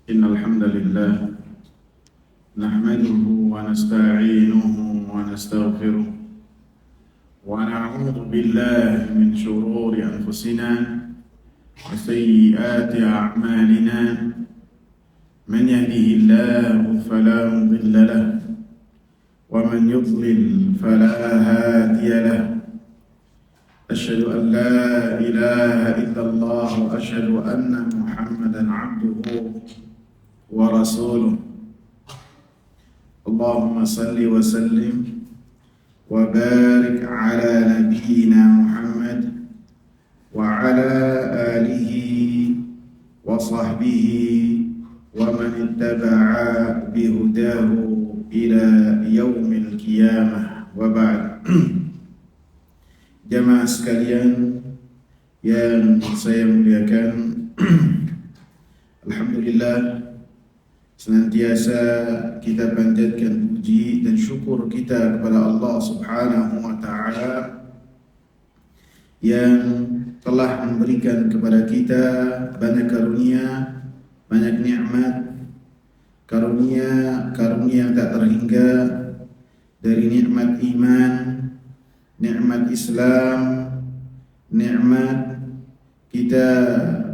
إن الحمد لله نحمده ونستعينه ونستغفره ونعوذ بالله من شرور أنفسنا وسيئات أعمالنا. من يهده الله فلا مضل له ومن يضلل فلا هادي له. أشهد أن لا إله إلا الله وأشهد أن محمدا عبده ورسوله. اللهم صل وسلم وبارك على نبينا محمد وعلى آله وصحبه ومن اتبع بهداه إلى يوم القيامة وبعد. Jamaah sekalian yang saya muliakan, alhamdulillah senantiasa kita panjatkan puji dan syukur kita kepada Allah Subhanahu wa taala yang telah memberikan kepada kita banyak karunia, banyak nikmat, karunia yang tak terhingga, dari nikmat iman, nikmat Islam, nikmat kita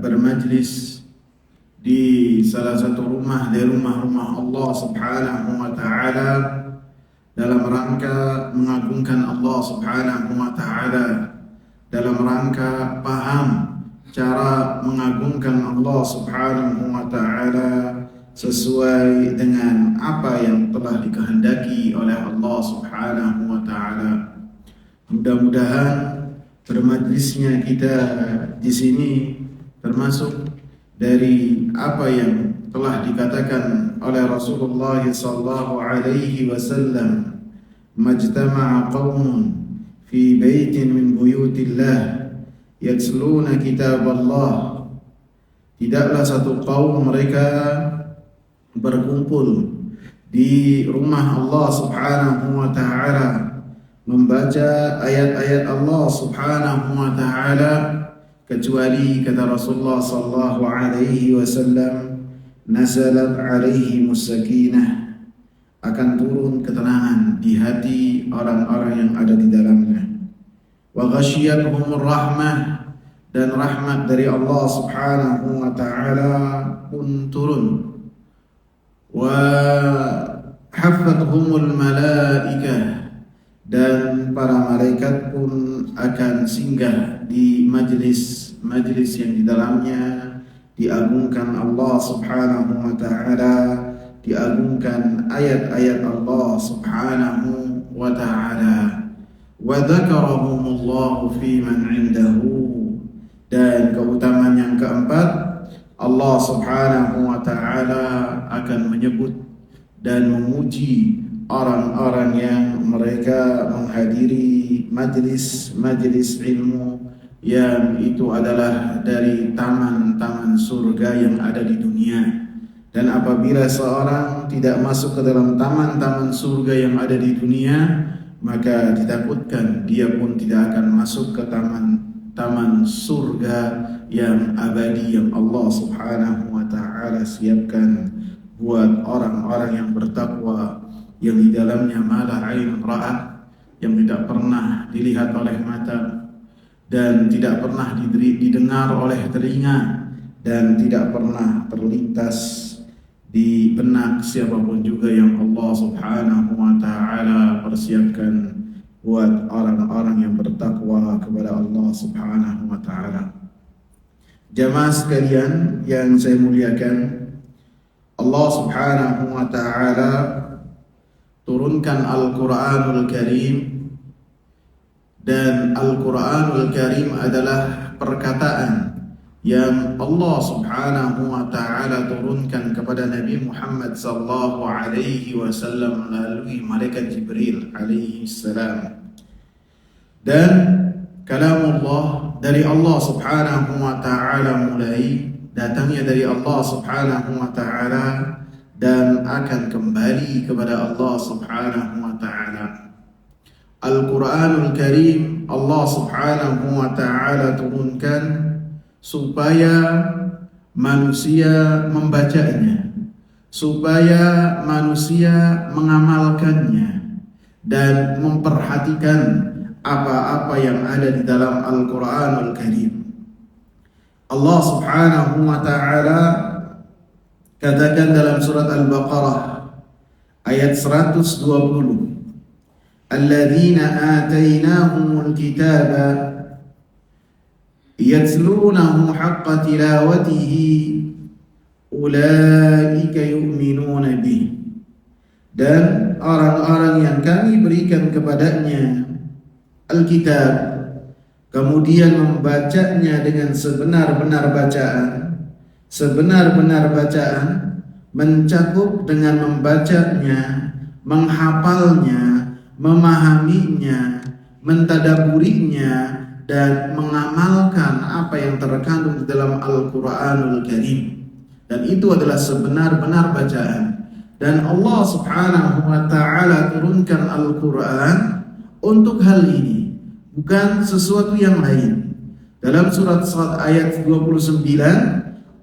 bermajlis di salah satu rumah dari rumah-rumah Allah Subhanahu wa taala dalam rangka mengagungkan Allah Subhanahu wa taala, dalam rangka paham cara mengagungkan Allah Subhanahu wa taala sesuai dengan apa yang telah dikehendaki oleh Allah Subhanahu wa taala. Mudah-mudahan bermajlisnya kita di sini termasuk dari apa yang telah dikatakan oleh Rasulullah sallallahu alaihi wasallam, majtama'a qaumun fi baitin min buyutillah yatluna kitaballah. Tidaklah satu kaum mereka berkumpul di rumah Allah Subhanahu wa taala membaca ayat-ayat Allah Subhanahu wa taala, kecuali kata Rasulullah sallallahu alaihi wasallam, nazalat alaihi sakinah, akan turun ketenangan di hati orang-orang yang ada di dalamnya. Wa ghasyiyatuhumur rahmah, dan rahmat dari Allah Subhanahu wa taala pun turun. Wa hafathumul malaikah, dan para malaikat pun akan singgah di majlis yang di dalamnya diagungkan Allah Subhanahu wa taala, diagungkan ayat-ayat Allah Subhanahu wa taala. Wa dzakarahumullahu fi man 'indahu, dan keutamaan yang keempat, Allah Subhanahu wa taala akan menyebut dan memuji orang-orang yang mereka menghadiri majlis ilmu yang itu adalah dari taman-taman surga yang ada di dunia. Dan apabila seorang tidak masuk ke dalam taman-taman surga yang ada di dunia, maka ditakutkan dia pun tidak akan masuk ke taman surga yang abadi yang Allah Subhanahu wa taala siapkan buat orang-orang yang bertakwa, yang di dalamnya malah ain ra'at, yang tidak pernah dilihat oleh mata dan tidak pernah didengar oleh telinga dan tidak pernah terlintas di benak siapapun juga yang Allah Subhanahu wa taala persiapkan buat orang-orang yang bertakwa kepada Allah Subhanahu wa taala. Jamaah sekalian yang saya muliakan, Allah Subhanahu wa taala turunkan Al-Quranul Karim, dan Al-Quranul Karim adalah perkataan yang Allah Subhanahu wa taala turunkan kepada Nabi Muhammad sallallahu alaihi wasallam melalui malaikat Jibril alaihi salam. Dan kalamullah dari Allah Subhanahu wa taala, mulai datangnya dari Allah Subhanahu wa taala dan akan kembali kepada Allah Subhanahu wa taala. Al-Quranul Karim Allah Subhanahu wa taala turunkan supaya manusia membacanya, supaya manusia mengamalkannya dan memperhatikan apa-apa yang ada di dalam Al-Quranul Karim. Allah Subhanahu wa ta'ala katakan dalam surat Al-Baqarah ayat 120, Alladzina atainahumul kitaba yatlunahu haqqa tilawatihi ulaika yu'minuna bih. Dan orang-orang yang kami berikan kepadanya Alkitab, kemudian membacanya dengan sebenar-benar bacaan, mencakup dengan membacanya, menghafalnya, memahaminya, mentadaburinya, dan mengamalkan apa yang terkandung di dalam Al-Quranul Karim. Dan itu adalah sebenar-benar bacaan. Dan Allah Subhanahu wa ta'ala turunkan Al-Quran untuk hal ini, bukan sesuatu yang lain. Dalam surat Sad ayat 29,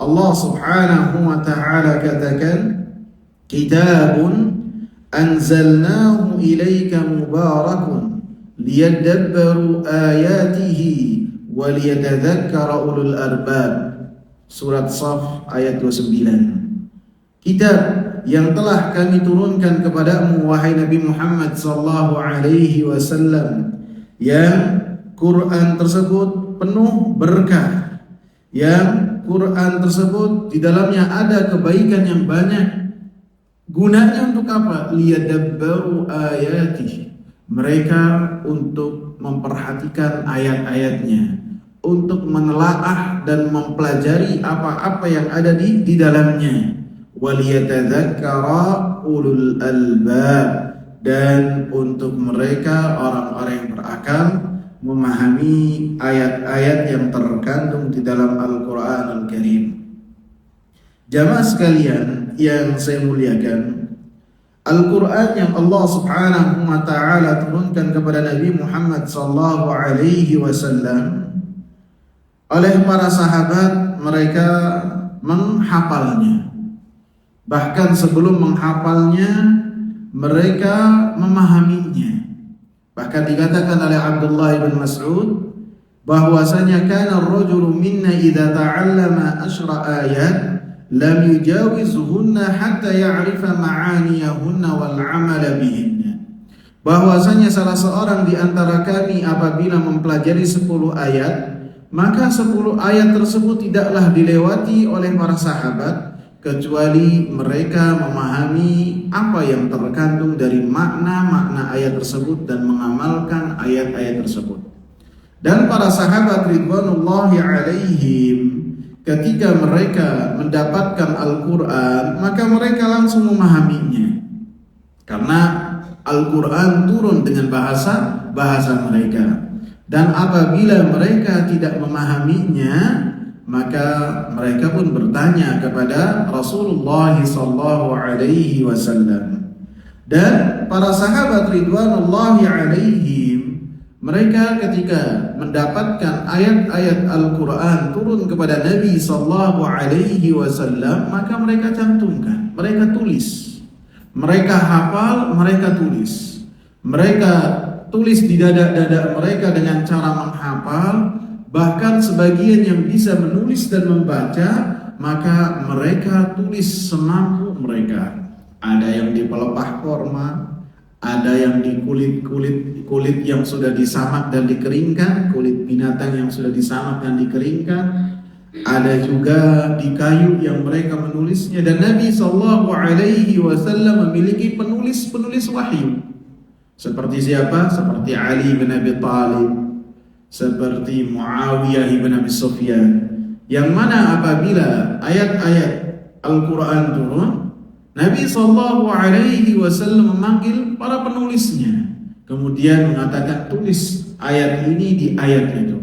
Allah Subhanahu wa ta'ala katakan, Kitabun anzalnahu ilaika mubarakun liyadabbaru ayatihi wa liyatadhakkara ulul albab. Surat Saf ayat 29. Kitab yang telah kami turunkan kepadamu wahai Nabi Muhammad sallallahu alaihi wasallam, yang Quran tersebut penuh berkah, yang Quran tersebut di dalamnya ada kebaikan yang banyak. Gunanya untuk apa? Liyadabbaru ayatihi, mereka untuk memperhatikan ayat-ayatnya, untuk menelaah dan mempelajari apa-apa yang ada di dalamnya. Waliyatadzakkara ulul albab, dan untuk mereka orang-orang yang berakal memahami ayat-ayat yang terkandung di dalam Al-Quranul Karim. Jamaah sekalian yang saya muliakan, Al-Quran yang Allah Subhanahu wa ta'ala turunkan kepada Nabi Muhammad sallallahu alaihi wasallam, oleh para sahabat mereka menghafalnya. Bahkan sebelum menghafalnya, mereka memahaminya. Bahkan dikatakan oleh Abdullah bin Mas'ud bahwasanya kana ar-rajulu minna idza ta'allama ashra ayat lam yujawizuhunna hatta ya'rifa ma'aniyahunna wal 'amala bihinna. Bahwasanya salah seorang di antara kami apabila mempelajari 10 ayat, maka 10 ayat tersebut tidaklah dilewati oleh para sahabat kecuali mereka memahami apa yang terkandung dari makna-makna ayat tersebut dan mengamalkan ayat-ayat tersebut. Dan para sahabat ridwanullahi alaihim, ketika mereka mendapatkan Al-Quran, maka mereka langsung memahaminya, karena Al-Quran turun dengan bahasa mereka. Dan apabila mereka tidak memahaminya, maka mereka pun bertanya kepada Rasulullah sallallahu alaihi wasallam. Dan para sahabat ridwanullahi alaihim, mereka ketika mendapatkan ayat-ayat Al-Quran turun kepada Nabi sallallahu alaihi wasallam, maka mereka cantumkan, mereka tulis, mereka hafal, mereka tulis, mereka tulis di dada-dada mereka dengan cara menghafal. Bahkan sebagian yang bisa menulis dan membaca, maka mereka tulis semampu mereka. Ada yang di pelepah korma, ada yang di kulit yang sudah disamak dan dikeringkan, kulit binatang yang sudah disamak dan dikeringkan. Ada juga di kayu yang mereka menulisnya. Dan Nabi sallallahu alaihi wasallam memiliki penulis wahyu. Seperti siapa? Seperti Ali bin Abi Thalib, seperti Muawiyah bin Abi Sufyan, yang mana apabila ayat-ayat Al-Quran turun, Nabi sallallahu alaihi wasallam memanggil para penulisnya, kemudian mengatakan, tulis ayat ini di ayat itu,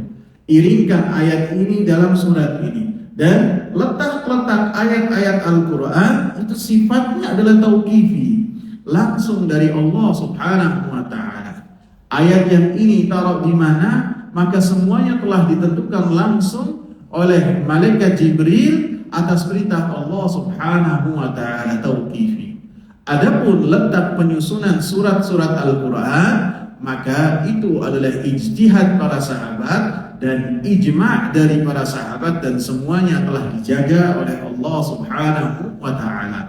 iringkan ayat ini dalam surat ini. Dan letak-letak ayat-ayat Al-Quran itu sifatnya adalah tauqifi, langsung dari Allah Subhanahu wa ta'ala. Ayat yang ini taruh di mana, maka semuanya telah ditentukan langsung oleh malaikat Jibril atas perintah Allah Subhanahu wa taala tauqifi. Adapun letak penyusunan surat-surat Al-Qur'an, maka itu adalah ijtihad para sahabat dan ijma' dari para sahabat, dan semuanya telah dijaga oleh Allah Subhanahu wa taala.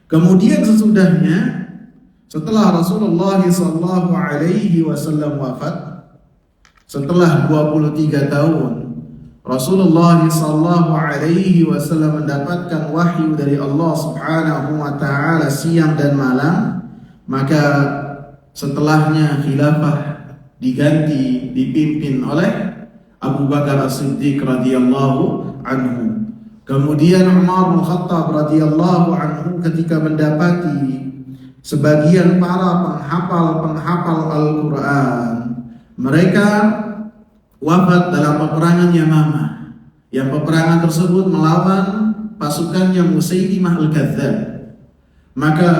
Kemudian sesudahnya, setelah Rasulullah SAW wafat, setelah 23 tahun Rasulullah SAW mendapatkan wahyu dari Allah Subhanahu wa taala siang dan malam, maka setelahnya khilafah dipimpin oleh Abu Bakar As-Siddiq radhiyallahu anhu. Kemudian Umar bin Khattab radhiyallahu anhu ketika mendapati sebagian para penghafal Al-Qur'an mereka wafat dalam peperangan Yamamah, yang peperangan tersebut melawan pasukannya Musailimah Al-Kadzdzab, maka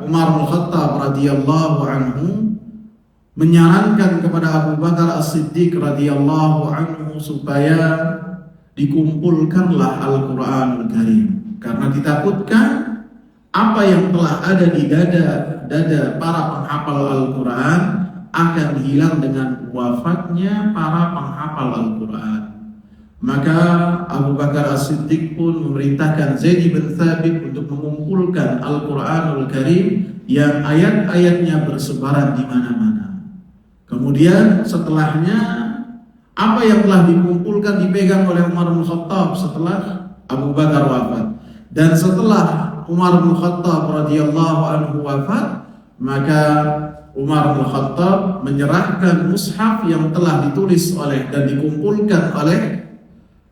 Umar bin Khattab radhiyallahu anhu menyarankan kepada Abu Bakar As-Siddiq radhiyallahu anhu supaya dikumpulkanlah Al-Qur'anul Karim, karena ditakutkan apa yang telah ada di dada para penghafal Al-Qur'an akan hilang dengan wafatnya para penghafal Al-Qur'an. Maka Abu Bakar As-Siddiq pun memerintahkan Zaid bin Thabit untuk mengumpulkan Al-Qur'anul Karim yang ayat-ayatnya bersebaran di mana-mana. Kemudian setelahnya apa yang telah dikumpulkan dipegang oleh Umar bin Khattab setelah Abu Bakar wafat. Dan setelah Umar bin Khattab radhiyallahu anhu wafat, maka Umar bin Khattab menyerahkan mushaf yang telah ditulis oleh dan dikumpulkan oleh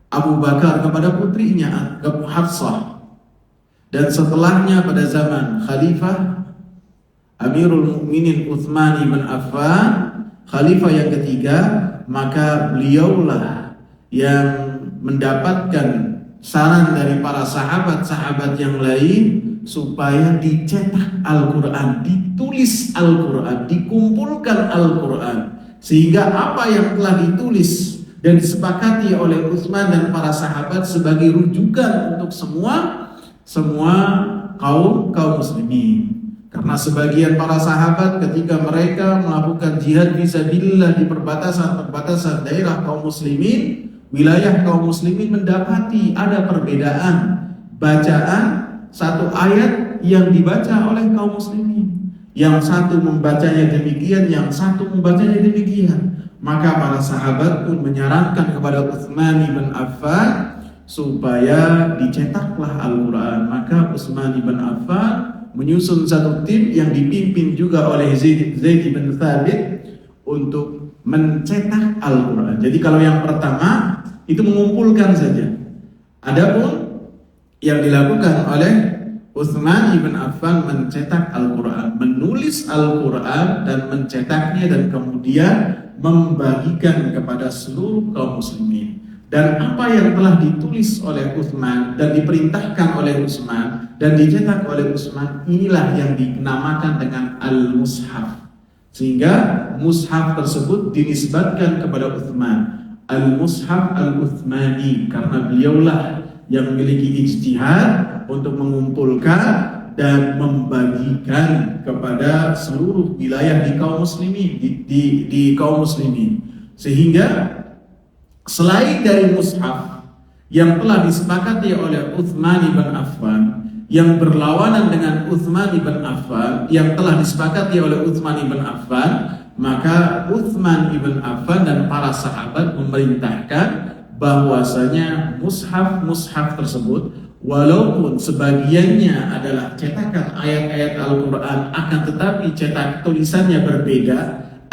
Abu Bakar kepada putrinya Hafsah. Dan setelahnya pada zaman Khalifah Amirul Mukminin Utsman bin Affan, khalifah yang ketiga, maka beliaulah yang mendapatkan saran dari para sahabat-sahabat yang lain supaya dicetak Al-Quran, ditulis Al-Quran, dikumpulkan Al-Quran, sehingga apa yang telah ditulis dan disepakati oleh Utsman dan para sahabat sebagai rujukan untuk semua kaum muslimin. Karena sebagian para sahabat ketika mereka melakukan jihad fisabilillah di perbatasan daerah kaum muslimin, wilayah kaum muslimin, mendapati ada perbedaan bacaan satu ayat yang dibaca oleh kaum muslimin. Yang satu membacanya demikian, yang satu membacanya demikian. Maka para sahabat pun menyarankan kepada Utsman bin Affan supaya dicetaklah Al-Quran. Maka Utsman bin Affan menyusun satu tim yang dipimpin juga oleh Zaid bin Thabit untuk mencetak Al-Quran. Jadi kalau yang pertama itu mengumpulkan saja. Adapun yang dilakukan oleh Utsman bin Affan mencetak Al-Quran, menulis Al-Quran dan mencetaknya, dan kemudian membagikan kepada seluruh kaum muslimin. Dan apa yang telah ditulis oleh Utsman dan diperintahkan oleh Utsman dan dicetak oleh Utsman, inilah yang dinamakan dengan Al-Mushaf. Sehingga mushaf tersebut dinisbatkan kepada Utsman, Al-Mushaf Al-Utsmani, karena beliaulah yang memiliki ijtihad untuk mengumpulkan dan membagikan kepada seluruh wilayah di kaum muslimin, di kaum muslimin. Sehingga selain dari mushaf yang telah disepakati oleh Utsman bin Affan, yang berlawanan dengan Utsman bin Affan, yang telah disepakati oleh Utsman bin Affan, maka Utsman bin Affan dan para sahabat memerintahkan bahwasanya mushaf tersebut, walaupun sebagiannya adalah cetakan ayat-ayat Al-Quran, akan tetapi cetak tulisannya berbeda,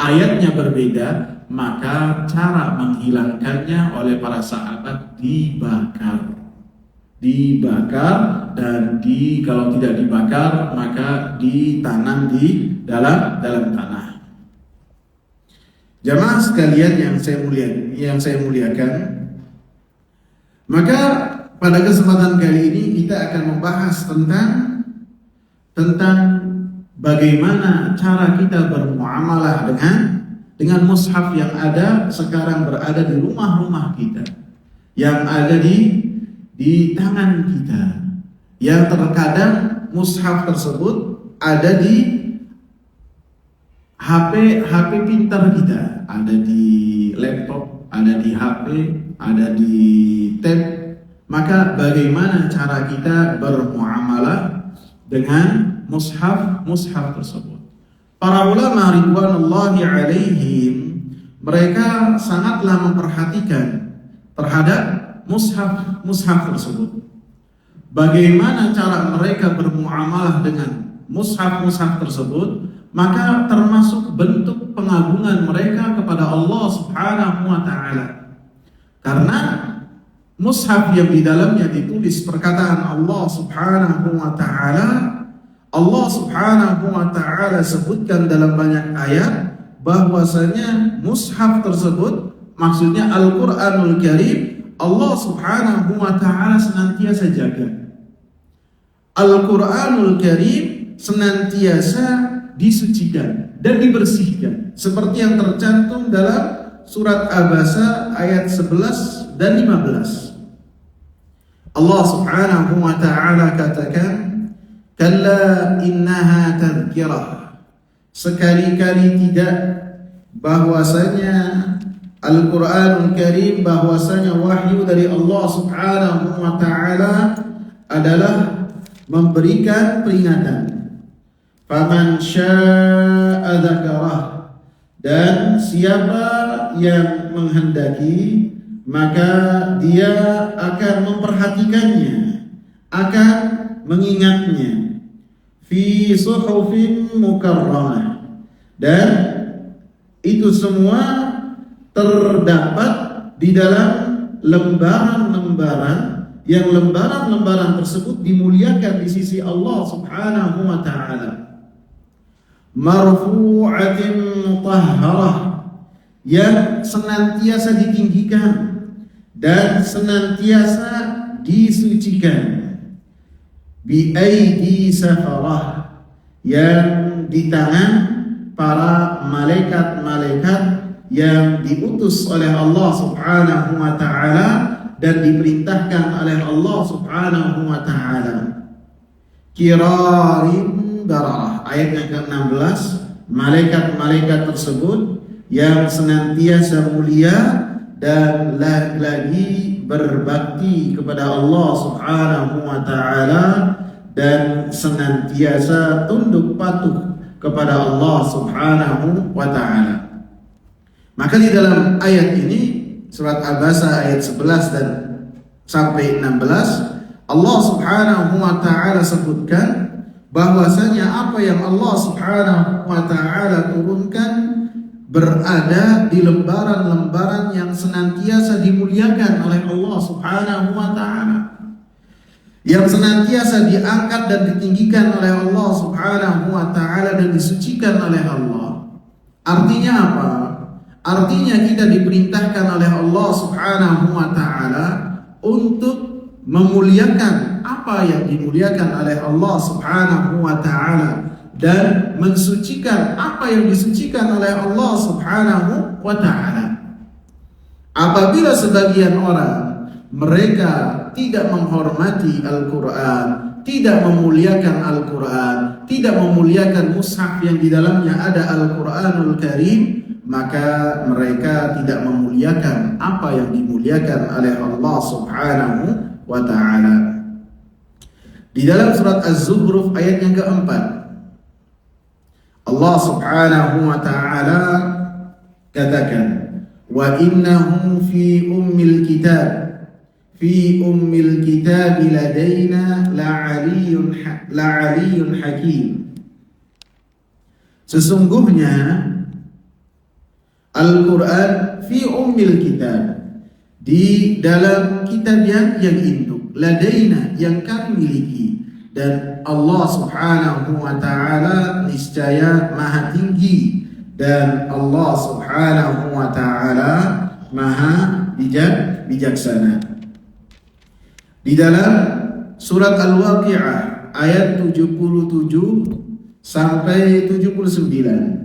ayatnya berbeda, maka cara menghilangkannya oleh para sahabat dibakar, dan kalau tidak dibakar maka ditanam di dalam tanah. Jamaah sekalian yang saya muliakan, maka pada kesempatan kali ini kita akan membahas tentang bagaimana cara kita bermuamalah dengan mushaf yang ada sekarang berada di rumah-rumah kita, yang ada di di tangan kita, yang terkadang mushaf tersebut ada di HP pintar kita, ada di laptop, ada di HP, ada di tab. Maka bagaimana cara kita bermuamalah dengan mushaf tersebut? Para ulama ridwanullahi alaihim, mereka sangatlah memperhatikan terhadap mushaf tersebut. Bagaimana cara mereka bermuamalah dengan mushaf tersebut? Maka termasuk bentuk pengagungan mereka kepada Allah Subhanahu wa taala. Karena mushaf yang di dalamnya ditulis perkataan Allah Subhanahu wa taala, Allah Subhanahu wa taala sebutkan dalam banyak ayat bahwasanya mushaf tersebut, maksudnya Al-Qur'anul Karim, Allah Subhanahu wa taala senantiasa jaga. Al-Qur'anul Karim senantiasa disucikan dan dibersihkan, seperti yang tercantum dalam surat Abasa ayat 11 dan 15. Allah Subhanahu wa taala katakan, kalla innaha tadhkirah, sekali-kali tidak, bahwasanya Al-Qur'anul Karim, bahwasanya wahyu dari Allah Subhanahu wa taala adalah memberikan peringatan. Faman syaa'a dzakarah, dan siapa yang menghendaki maka dia akan memperhatikannya, akan mengingatnya. Fi suhufin mukarramah, dan itu semua terdapat di dalam lembaran-lembaran, yang lembaran-lembaran tersebut dimuliakan di sisi Allah Subhanahu wa taala. Marfu'atin mutahharah, yang senantiasa ditinggikan dan senantiasa disucikan. Bi aidi safarah, yang di tangan para malaikat-malaikat yang diutus oleh Allah Subhanahu wa taala dan diperintahkan oleh Allah Subhanahu wa taala. Kirarin bararah, ayat yang ke-16, malaikat-malaikat tersebut yang senantiasa mulia dan lagi berbakti kepada Allah Subhanahu wa taala dan senantiasa tunduk patuh kepada Allah Subhanahu wa taala. Maka di dalam ayat ini, surat Abasa ayat 11 dan sampai 16, Allah Subhanahu wa taala sebutkan bahwasanya apa yang Allah Subhanahu wa taala turunkan berada di lembaran-lembaran yang senantiasa dimuliakan oleh Allah Subhanahu wa taala, yang senantiasa diangkat dan ditinggikan oleh Allah Subhanahu wa taala dan disucikan oleh Allah. Artinya apa? Artinya kita diperintahkan oleh Allah Subhanahu wa taala untuk memuliakan apa yang dimuliakan oleh Allah Subhanahu wa taala dan mensucikan apa yang disucikan oleh Allah Subhanahu wa taala. Apabila sebagian orang mereka tidak menghormati Al-Qur'an, tidak memuliakan Al-Qur'an, tidak memuliakan mushaf yang di dalamnya ada Al-Qur'anul Karim, maka mereka tidak memuliakan apa yang dimuliakan oleh Allah Subhanahu wa ta'ala. Di dalam surat Az-Zukhruf ayat yang keempat, Allah Subhanahu wa ta'ala katakan, wa innahu fi ummil kitab ladaina la'aliyyun hakim. Sesungguhnya Al-Quran fi ummil kitab, di dalam kitab yang induk, ladaina, yang kami miliki, dan Allah Subhanahu wa ta'ala niscaya maha tinggi, dan Allah Subhanahu wa ta'ala maha bijaksana. Di dalam surat Al-Waqi'ah ayat 77 sampai 79,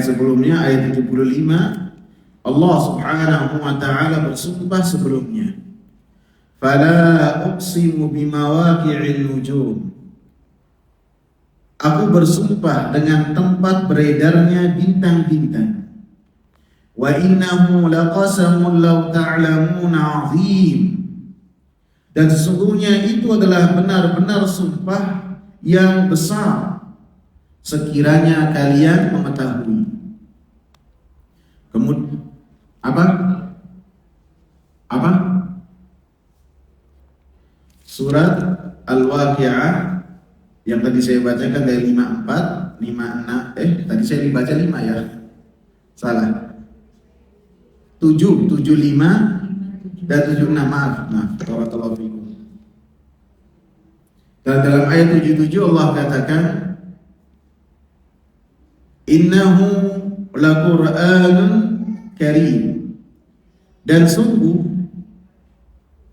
ayat sebelumnya, ayat 75, Allah Subhanahu wa taala bersumpah sebelumnya. Fala uqsimu bimawaqi'il nujum. Aku bersumpah dengan tempat beredarnya bintang-bintang. Wa innahu laqasamun law ta'lamuna 'azim. Dan sesungguhnya itu adalah benar-benar sumpah yang besar sekiranya kalian mengetahui. Kemudian apa? Surat Al-Waqi'ah yang tadi saya bacakan dari 54, 56, tadi saya dibaca 5 ya. Salah. 7, 75 dan 76, maaf. Barakallahu fikum. Dan dalam ayat 77 Allah katakan, innahu laqur'anun karim. Dan sungguh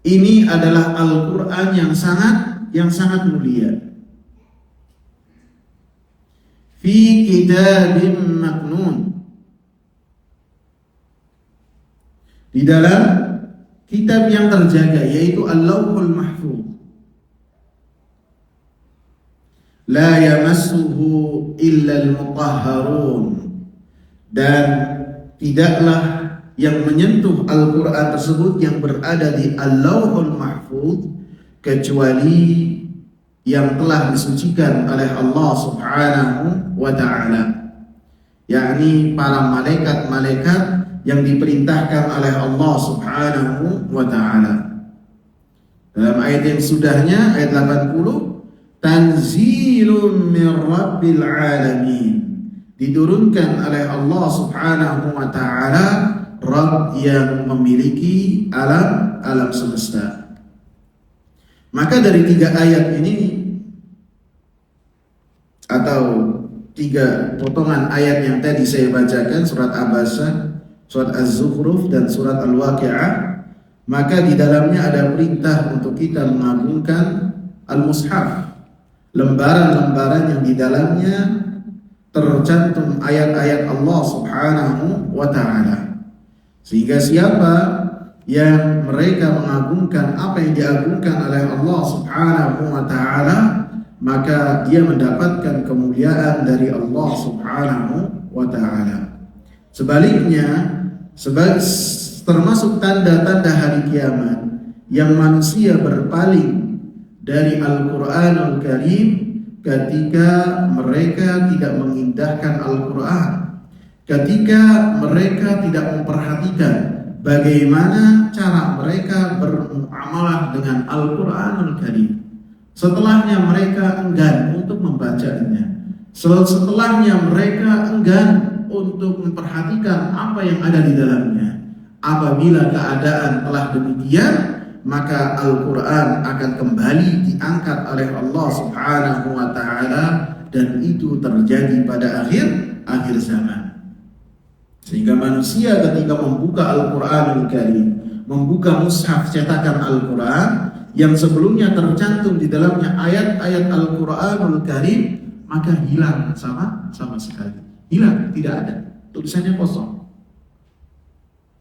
ini adalah Al-Qur'an yang sangat mulia. Fi kitabim maknun. Di dalam kitab yang terjaga, yaitu Al-Lauhul Mahfuz. La yamassuhu illa al-mutahharun. Dan tidaklah yang menyentuh Al-Quran tersebut yang berada di Al-Lauhul Mahfuz kecuali yang telah disucikan oleh Allah Subhanahu wa ta'ala, yakni para malaikat-malaikat yang diperintahkan oleh Allah Subhanahu wa ta'ala. Dalam ayat yang sudahnya, ayat 80, tanzilun min rabbil alamin, diturunkan oleh Allah Subhanahu wa ta'ala, Rabb yang memiliki alam semesta. Maka dari 3 ayat ini, atau 3 potongan ayat yang tadi saya bacakan, surat Abasa, surat Az-Zukhruf, dan surat Al-Waqi'ah, maka di dalamnya ada perintah untuk kita mengagungkan Al-Mushaf, lembaran-lembaran yang di dalamnya tercantum ayat-ayat Allah Subhanahu wa ta'ala. Sehingga siapa yang mereka mengagungkan apa yang diagungkan oleh Allah Subhanahu wa ta'ala, maka dia mendapatkan kemuliaan dari Allah Subhanahu wa ta'ala. Sebaliknya, termasuk tanda-tanda hari kiamat yang manusia berpaling dari Al-Quranul Karim ketika mereka tidak mengindahkan Al-Quran, ketika mereka tidak memperhatikan bagaimana cara mereka bermuamalah dengan Al-Quranul Karim. Setelahnya mereka enggan untuk membacanya. Setelahnya mereka enggan untuk memperhatikan apa yang ada di dalamnya. Apabila keadaan telah demikian, maka Al-Quran akan kembali diangkat oleh Allah Subhanahu wa ta'ala, dan itu terjadi pada akhir zaman. Sehingga manusia ketika membuka Al-Quranul Karim, membuka mushaf cetakan Al-Quran yang sebelumnya tercantum di dalamnya ayat-ayat Al-Quranul Karim, maka hilang sama sekali. Hilang, tidak ada. Tulisannya kosong.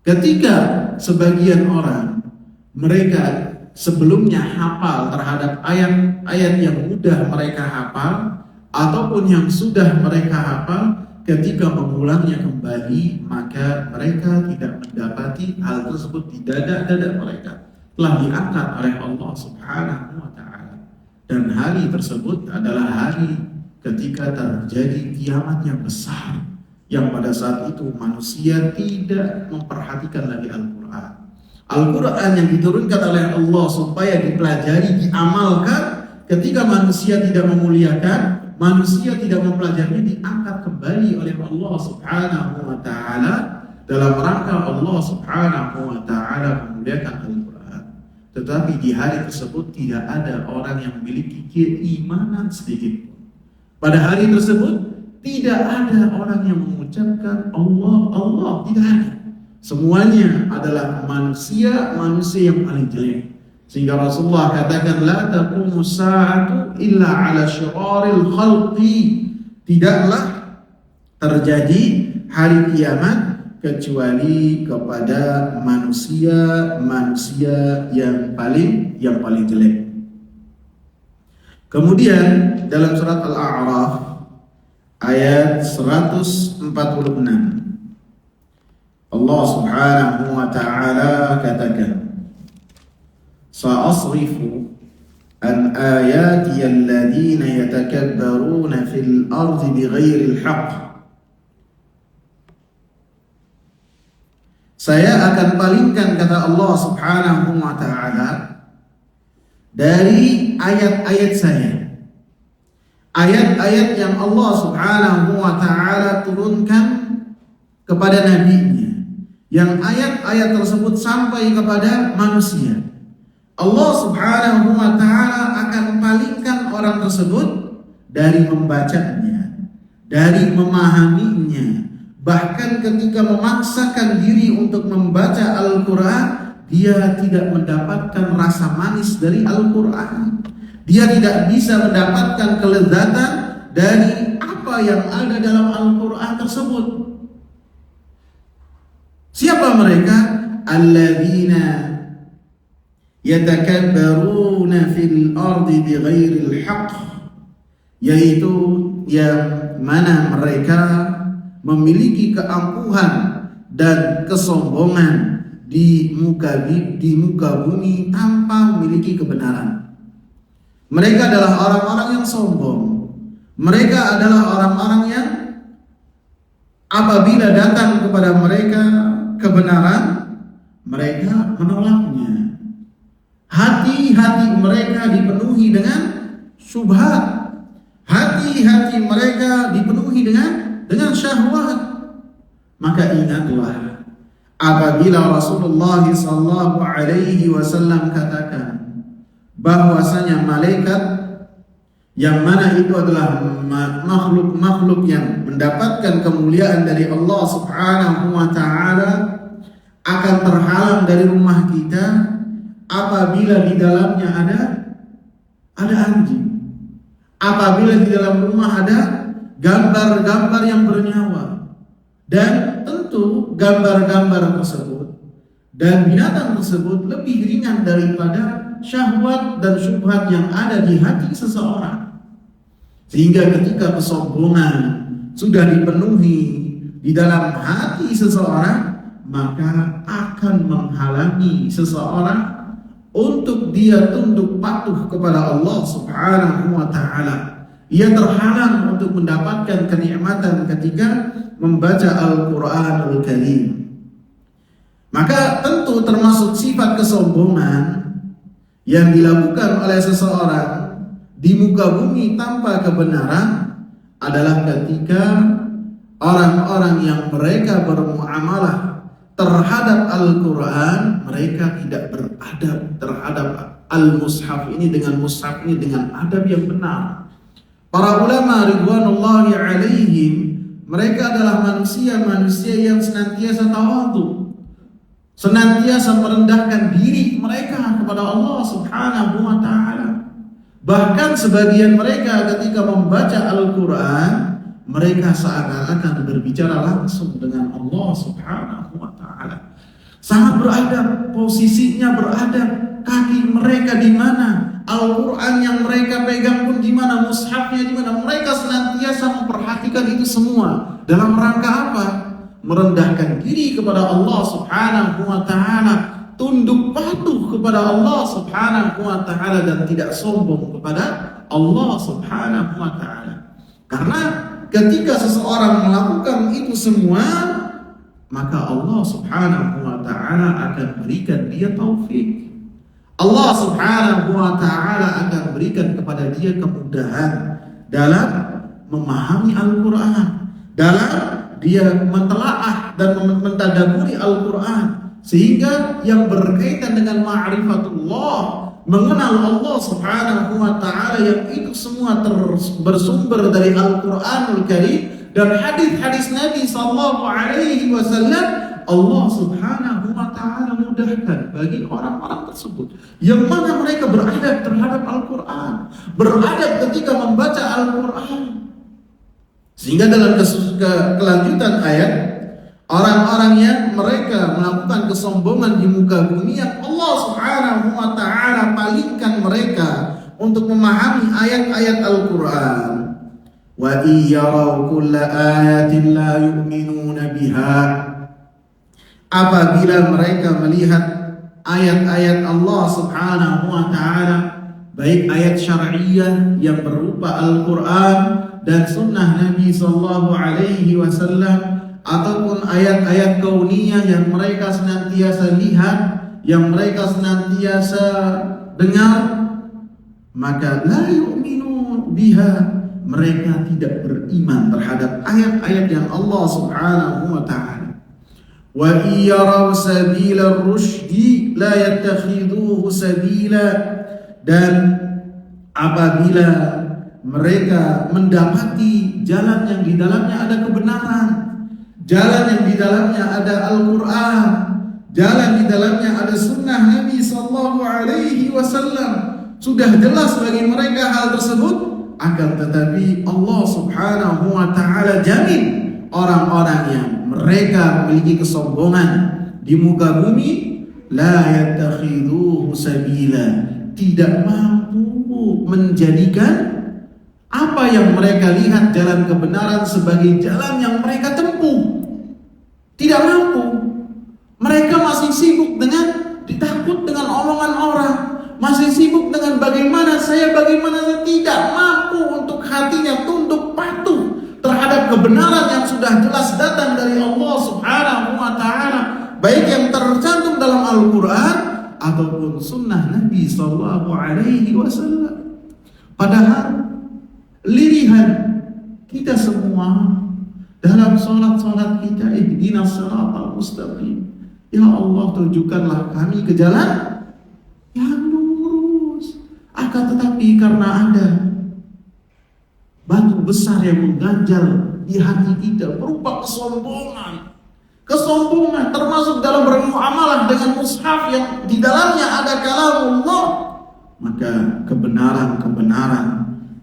Ketika sebagian orang, mereka sebelumnya hafal terhadap ayat-ayat yang mudah mereka hafal, ataupun yang sudah mereka hafal, ketika mengulangnya kembali, maka mereka tidak mendapati hal tersebut di dada mereka. Telah diangkat oleh Allah Subhanahu wa ta'ala. Dan hari tersebut adalah hari ketika terjadi kiamat yang besar, yang pada saat itu manusia tidak memperhatikan lagi Al-Quran. Al-Quran yang diturunkan oleh Allah supaya dipelajari, diamalkan, ketika manusia tidak memuliakan, manusia tidak mempelajarinya, diangkat kembali oleh Allah Subhanahu wa ta'ala dalam rangka Allah Subhanahu wa ta'ala memuliakan Al-Quran. Tetapi di hari tersebut tidak ada orang yang memiliki keimanan sedikit pun. Pada hari tersebut tidak ada orang yang mengucapkan Allah, Allah, tidak ada. Semuanya adalah manusia yang paling jelek. Sehingga Rasulullah katakan, la taqumu sa'atu illa ala syiraril khalqi. Tidaklah terjadi hari kiamat kecuali kepada manusia yang paling jelek. Kemudian dalam surat Al-A'raf ayat 146 Allah Subhanahu wa ta'ala katakan, sa'asrifu an ayati alladhina yatakabbaruna fil ardi bighairil haqq. Saya akan palingkan, kata Allah Subhanahu wa ta'ala, dari ayat-ayat saya, ayat-ayat yang Allah Subhanahu wa ta'ala turunkan kepada nabinya, yang ayat-ayat tersebut sampai kepada manusia. Allah Subhanahu wa ta'ala akan palingkan orang tersebut dari membacanya, dari memahaminya. Bahkan ketika memaksakan diri untuk membaca Al-Quran, dia tidak mendapatkan rasa manis dari Al-Quran. Dia tidak bisa mendapatkan kelezatan dari apa yang ada dalam Al-Quran tersebut. Siapa mereka? Alladzina yatakabbaruna fil ardi bighairil haqq, yaitu yang mana mereka memiliki keangkuhan dan kesombongan di muka bumi tanpa memiliki kebenaran. Mereka adalah orang-orang yang sombong. Mereka adalah orang-orang yang apabila datang kepada mereka kebenaran, mereka menolaknya. Hati-hati mereka dipenuhi dengan syubhat. Hati-hati mereka dipenuhi dengan syahwat. Maka ingatlah apabila Rasulullah SAW katakan bahwasanya malaikat yang mana itu adalah makhluk-makhluk yang mendapatkan kemuliaan dari Allah Subhanahu wa ta'ala akan terhalang dari rumah kita apabila di dalamnya ada anjing, apabila di dalam rumah ada gambar-gambar yang bernyawa, dan tentu gambar-gambar tersebut dan binatang tersebut lebih ringan daripada syahwat dan syubhat yang ada di hati seseorang. Sehingga ketika kesombongan sudah dipenuhi di dalam hati seseorang, maka akan menghalangi seseorang untuk dia tunduk patuh kepada Allah Subhanahu wa ta'ala. Ia terhalang untuk mendapatkan kenikmatan ketika membaca Al-Quranul Karim. Maka tentu termasuk sifat kesombongan yang dilakukan oleh seseorang di muka bumi tanpa kebenaran adalah ketika orang-orang yang mereka bermuamalah terhadap Al-Quran, mereka tidak beradab terhadap Al-Mushaf ini dengan Mushaf ini dengan adab yang benar. Para ulama ridwanullahi alaihim, mereka adalah manusia-manusia yang senantiasa tawadhu, senantiasa merendahkan diri mereka kepada Allah Subhanahu wa ta'ala. Bahkan sebagian mereka ketika membaca Al-Quran, mereka seakan-akan berbicara langsung dengan Allah Subhanahu wa ta'ala. Sangat beradab, posisinya beradab, kaki mereka di mana, Al-Quran yang mereka pegang pun di mana, mushafnya di mana. Mereka senantiasa memperhatikan itu semua. Dalam rangka apa? Merendahkan diri kepada Allah Subhanahu wa ta'ala, tunduk patuh kepada Allah Subhanahu wa ta'ala, dan tidak sombong kepada Allah Subhanahu wa ta'ala. Karena ketika seseorang melakukan itu semua, maka Allah Subhanahu wa ta'ala akan berikan dia taufik. Allah Subhanahu wa ta'ala akan berikan kepada dia kemudahan dalam memahami Al-Quran, dalam dia mentelaah dan mentadaburi Al-Quran, sehingga yang berkaitan dengan ma'rifatullah, mengenal Allah Subhanahu wa ta'ala, yang itu semua bersumber dari Al-Quranul Karim dan hadis-hadis Nabi sallallahu alaihi wasallam. Allah Subhanahu wa ta'ala mudahkan bagi orang-orang tersebut yang mana mereka beradab terhadap Al-Quran, beradab ketika membaca Al-Quran. Sehingga dalam kelanjutan ayat, orang-orang yang mereka melakukan kesombongan di muka bumi yang Allah Subhanahu wa taala palingkan mereka untuk memahami ayat-ayat Al-Qur'an. Wa iyaraw kulla ayatin la yu'minuna biha. Apabila mereka melihat ayat-ayat Allah Subhanahu wa taala, baik ayat syar'iyyah yang berupa Al-Qur'an dan sunnah Nabi sallallahu alaihi wasallam, ataupun ayat-ayat kauniyah yang mereka senantiasa lihat, yang mereka senantiasa dengar, maka la yu'minu biha, mereka tidak beriman terhadap ayat-ayat yang Allah Subhanahu wa taala. Wa iyaraw sabila rusydi la yattakhiduhu sabila, dan apabila mereka mendapati jalan yang di dalamnya ada kebenaran, jalan yang di dalamnya ada Al-Quran, jalan di dalamnya ada sunnah Nabi sallallahu alaihi wasallam, sudah jelas bagi mereka hal tersebut, akan tetapi Allah Subhanahu wa taala jamin orang-orang yang mereka memiliki kesombongan di muka bumi, la yattakhiduhu sabila, tidak mampu menjadikan apa yang mereka lihat jalan kebenaran sebagai jalan yang mereka tempuh. Tidak mampu. Mereka masih sibuk dengan ditakut dengan omongan orang, masih sibuk dengan bagaimana tidak mampu untuk hatinya tunduk patuh terhadap kebenaran yang sudah jelas datang dari Allah Subhanahu wa taala, baik yang tercantum dalam Al-Qur'an ataupun sunnah Nabi sallallahu alaihi wasallam. Padahal lirihan kita semua dalam sholat kita, ihdinas siratal mustaqim, ya Allah tunjukkanlah kami ke jalan yang lurus. Akan tetapi karena ada batu besar yang mengganjal di hati kita berupa kesombongan termasuk dalam bermuamalah dengan mushaf yang di dalamnya ada kalamullah, maka kebenaran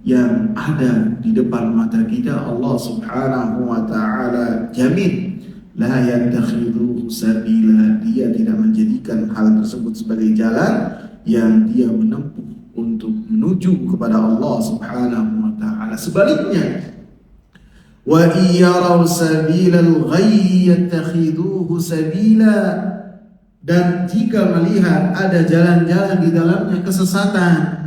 yang ada di depan mata kita Allah Subhanahu wa taala jamin la yattakhidhu sabila, dia tidak menjadikan hal tersebut sebagai jalan yang dia menempuh untuk menuju kepada Allah Subhanahu wa taala. Sebaliknya, wa iyaraw sabilal ghayy yattakhidhuhu sabila, dan jika melihat ada jalan-jalan di dalamnya kesesatan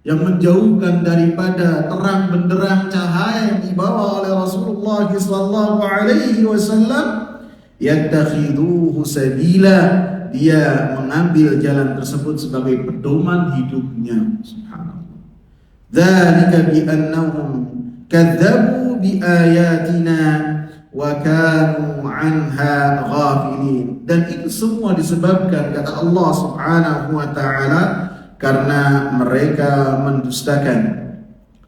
yang menjauhkan daripada terang benderang cahaya yang dibawa oleh Rasulullah sallallahu alaihi wasallam, yattakhidhuhu sabila, dia mengambil jalan tersebut sebagai pedoman hidupnya. Subhanallah. Dzalika bi annahum kadzdzabu bi ayatina wa kanu anha ghafilin. Dan itu semua disebabkan, kata Allah Subhanahu wa taala, karena mereka mendustakan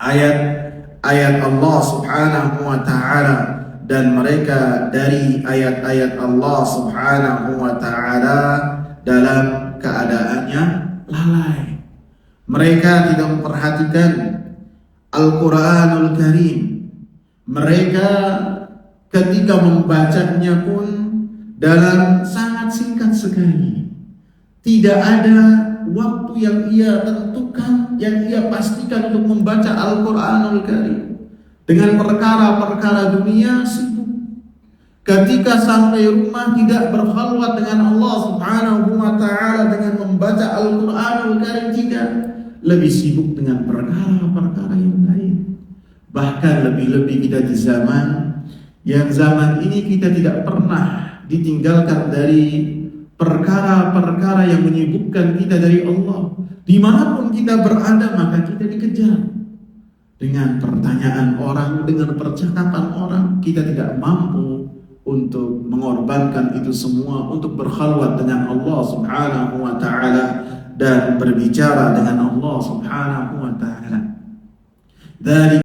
ayat-ayat Allah Subhanahu wa taala, dan mereka dari ayat-ayat Allah Subhanahu wa taala dalam keadaannya lalai. Mereka tidak memperhatikan Al-Quranul Karim. Mereka ketika membacanya pun dalam sangat singkat sekali. Tidak ada waktu yang ia tentukan, yang ia pastikan untuk membaca Al-Quranul Karim. Dengan perkara-perkara dunia sibuk. Ketika sampai rumah tidak berkhalwat dengan Allah Subhanahu wa taala dengan membaca Al-Quranul Karim, tidak, lebih sibuk dengan perkara-perkara yang lain. Bahkan lebih-lebih kita di zaman ini kita tidak pernah ditinggalkan dari perkara-perkara yang menyibukkan kita dari Allah. Dimanapun kita berada, maka kita dikejar dengan pertanyaan orang, dengan percakapan orang. Kita tidak mampu untuk mengorbankan itu semua untuk berkhalwat dengan Allah Subhanahu wa taala dan berbicara dengan Allah Subhanahu wa taala.